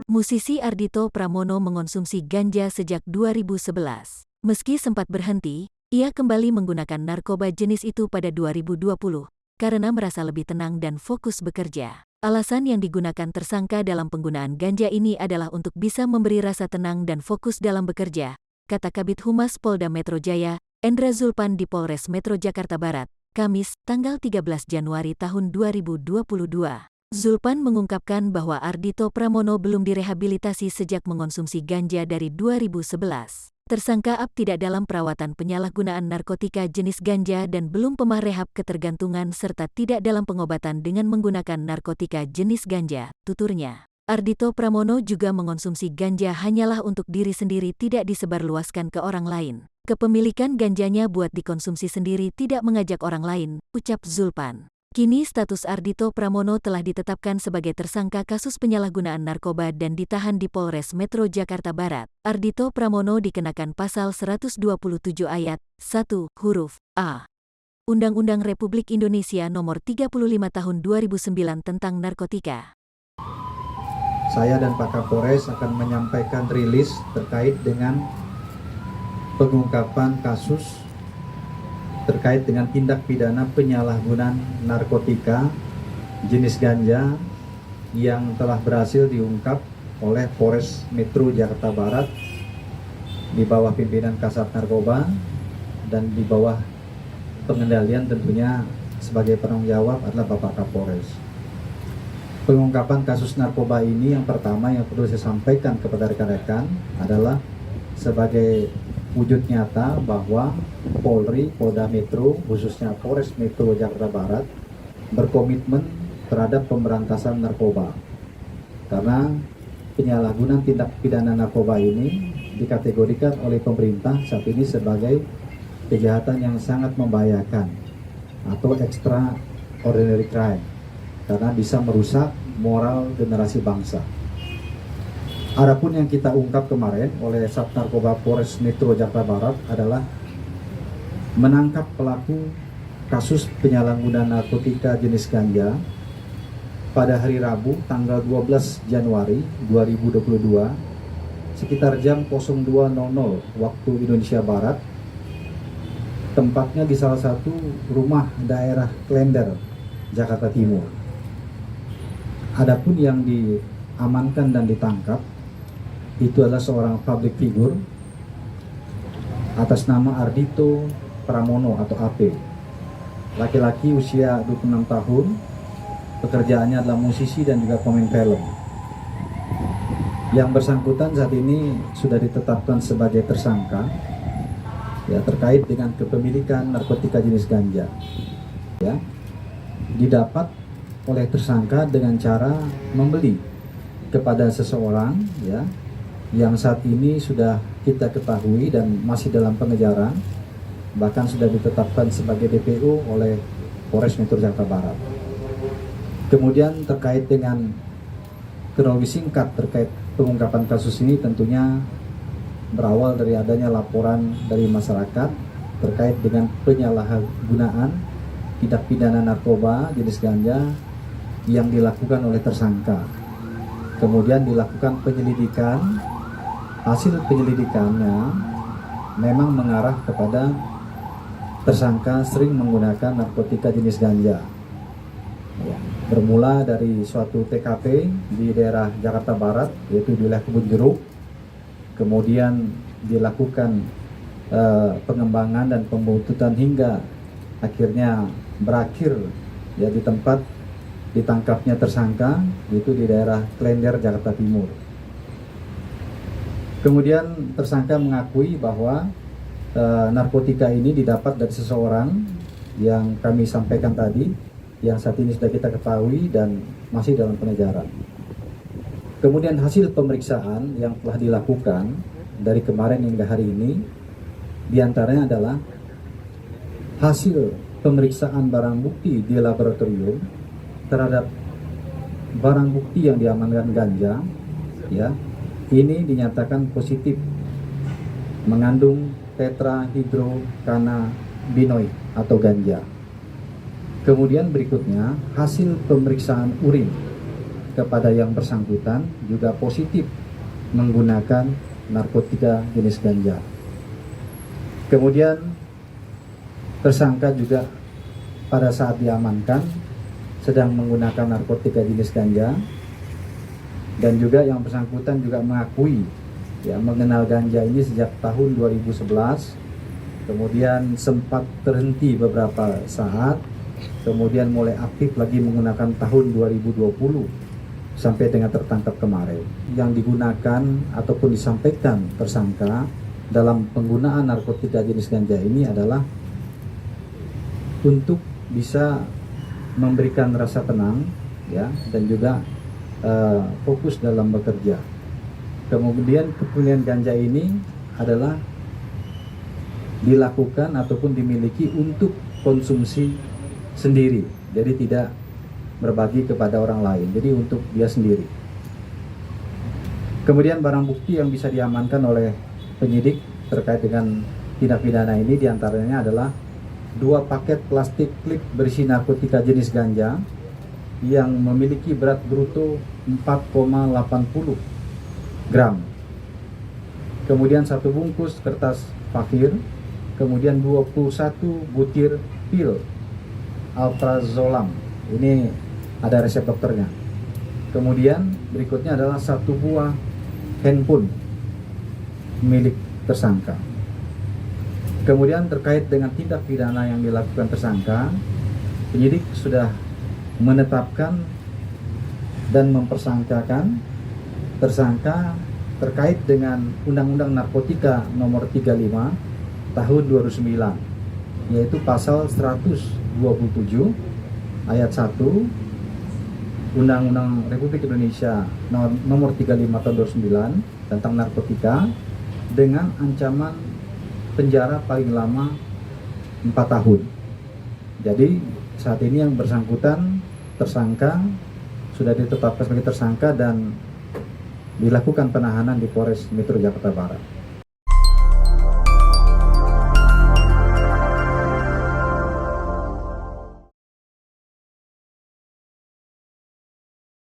Musisi Ardhito Pramono mengonsumsi ganja sejak 2011. Meski sempat berhenti, ia kembali menggunakan narkoba jenis itu pada 2020 karena merasa lebih tenang dan fokus bekerja. Alasan yang digunakan tersangka dalam penggunaan ganja ini adalah untuk bisa memberi rasa tenang dan fokus dalam bekerja, kata Kabid Humas Polda Metro Jaya, Endra Zulpan di Polres Metro Jakarta Barat, Kamis, tanggal 13 Januari tahun 2022. Zulpan mengungkapkan bahwa Ardhito Pramono belum direhabilitasi sejak mengonsumsi ganja dari 2011. Tersangka AB tidak dalam perawatan penyalahgunaan narkotika jenis ganja dan belum pernah rehab ketergantungan serta tidak dalam pengobatan dengan menggunakan narkotika jenis ganja, tuturnya. Ardhito Pramono juga mengonsumsi ganja hanyalah untuk diri sendiri, tidak disebarluaskan ke orang lain. Kepemilikan ganjanya buat dikonsumsi sendiri, tidak mengajak orang lain, ucap Zulpan. Kini status Ardhito Pramono telah ditetapkan sebagai tersangka kasus penyalahgunaan narkoba dan ditahan di Polres Metro Jakarta Barat. Ardhito Pramono dikenakan pasal 127 ayat 1 huruf A Undang-Undang Republik Indonesia Nomor 35 Tahun 2009 tentang narkotika. Saya dan Pak Kapolres akan menyampaikan rilis terkait dengan pengungkapan kasus terkait dengan tindak pidana penyalahgunaan narkotika jenis ganja yang telah berhasil diungkap oleh Polres Metro Jakarta Barat di bawah pimpinan Kasat Narkoba dan di bawah pengendalian tentunya sebagai penanggung jawab adalah Bapak Kapolres. Pengungkapan kasus narkoba ini yang pertama yang perlu saya sampaikan kepada rekan-rekan adalah sebagai wujud nyata bahwa Polri, Polda Metro, khususnya Polres Metro Jakarta Barat, berkomitmen terhadap pemberantasan narkoba. Karena penyalahgunaan tindak pidana narkoba ini dikategorikan oleh pemerintah saat ini sebagai kejahatan yang sangat membahayakan atau extraordinary crime, karena bisa merusak moral generasi bangsa. Adapun yang kita ungkap kemarin oleh Sat Narkoba Polres Metro Jakarta Barat adalah menangkap pelaku kasus penyalahgunaan narkotika jenis ganja pada hari Rabu tanggal 12 Januari 2022 sekitar jam 02.00 waktu Indonesia Barat, tempatnya di salah satu rumah daerah Klender, Jakarta Timur. Adapun yang diamankan dan ditangkap itu adalah seorang public figure atas nama Ardhito Pramono atau AP. Laki-laki usia 26 tahun, pekerjaannya adalah musisi dan juga pemain film. Yang bersangkutan saat ini sudah ditetapkan sebagai tersangka ya, terkait dengan kepemilikan narkotika jenis ganja. Ya, didapat oleh tersangka dengan cara membeli kepada seseorang ya, yang saat ini sudah kita ketahui dan masih dalam pengejaran, bahkan sudah ditetapkan sebagai DPO oleh Polres Metro Jakarta Barat. Kemudian terkait dengan kronologi singkat terkait pengungkapan kasus ini tentunya berawal dari adanya laporan dari masyarakat terkait dengan penyalahgunaan tindak pidana narkoba jenis ganja yang dilakukan oleh tersangka. Kemudian dilakukan penyelidikan. Hasil penyelidikannya memang mengarah kepada tersangka sering menggunakan narkotika jenis ganja. Ya, bermula dari suatu TKP di daerah Jakarta Barat, yaitu di wilayah Kebun Jeruk. Kemudian dilakukan pengembangan dan pembuntutan hingga akhirnya berakhir ya di tempat ditangkapnya tersangka, yaitu di daerah Klender, Jakarta Timur. Kemudian tersangka mengakui bahwa narkotika ini didapat dari seseorang yang kami sampaikan tadi, yang saat ini sudah kita ketahui dan masih dalam pengejaran. Kemudian hasil pemeriksaan yang telah dilakukan dari kemarin hingga hari ini, diantaranya adalah hasil pemeriksaan barang bukti di laboratorium terhadap barang bukti yang diamankan ganja, ya, ini dinyatakan positif mengandung tetrahydrocannabinoid atau ganja. Kemudian berikutnya, hasil pemeriksaan urin kepada yang bersangkutan juga positif menggunakan narkotika jenis ganja. Kemudian tersangka juga pada saat diamankan sedang menggunakan narkotika jenis ganja, dan juga yang bersangkutan juga mengakui mengenal ganja ini sejak tahun 2011, kemudian sempat terhenti beberapa saat, kemudian mulai aktif lagi menggunakan tahun 2020 sampai dengan tertangkap kemarin. Yang digunakan ataupun disampaikan tersangka dalam penggunaan narkotika jenis ganja ini adalah untuk bisa memberikan rasa tenang dan juga fokus dalam bekerja. Kemudian pembelian ganja ini adalah dilakukan ataupun dimiliki untuk konsumsi sendiri, jadi tidak berbagi kepada orang lain, jadi untuk dia sendiri. Kemudian barang bukti yang bisa diamankan oleh penyidik terkait dengan tindak pidana ini diantaranya adalah 2 paket plastik klip berisi narkotika jenis ganja yang memiliki berat bruto 4,80 gram. Kemudian 1 bungkus kertas fakir, kemudian 21 butir pil alprazolam. Ini ada resep dokternya. Kemudian berikutnya adalah 1 buah handphone milik tersangka. Kemudian terkait dengan tindak pidana yang dilakukan tersangka, penyidik sudah menetapkan dan mempersangkakan tersangka terkait dengan Undang-Undang Narkotika Nomor 35 Tahun 2009, yaitu pasal 127 ayat 1 Undang-Undang Republik Indonesia Nomor 35 Tahun 2009 tentang narkotika, dengan ancaman penjara paling lama 4 tahun. Jadi saat ini yang bersangkutan tersangka sudah ditetapkan sebagai tersangka dan dilakukan penahanan di Polres Metro Jakarta Barat.